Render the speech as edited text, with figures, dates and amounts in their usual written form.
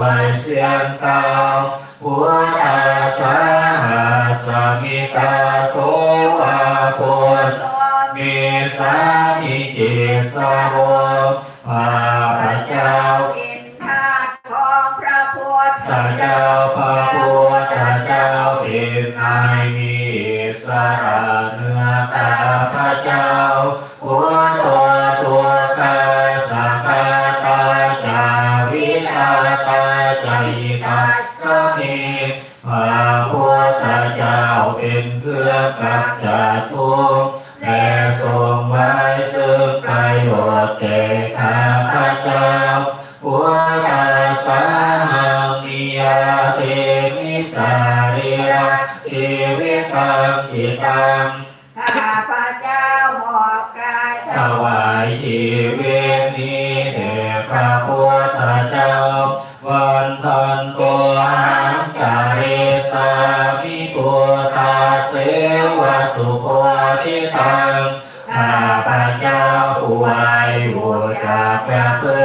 ไปเสียงเก่าพุทธาสาหัสมิตาโสวาปุตมีสามิกิสโรข้าพระเจ้าเป็นทาสของพระพุทธเจ้าพระพุทธเจ้าเป็นนายมีสระเนื้อข้าพระเจ้าพุทโธตัวกาสังฆตาจาวิตาตาใจตัสสมิพระพุทธเจ้าเป็นเครื่องกำจัดทุกข์และทรงไว้ซึ่งประโยชน์แก่ข้าพระเจ้าพุทธาสาหังนิยาเตมิสาริระชีวิตังจิตังข้าพระเจ้ามอบกายถวายชีวิตนี้แด่พระพุทธเจ้าวันทันตัวหังจาริสามิปุตตาเสวะสุโภทิตังข้าพระเจ้าผู้ไว้บูชาพระพุท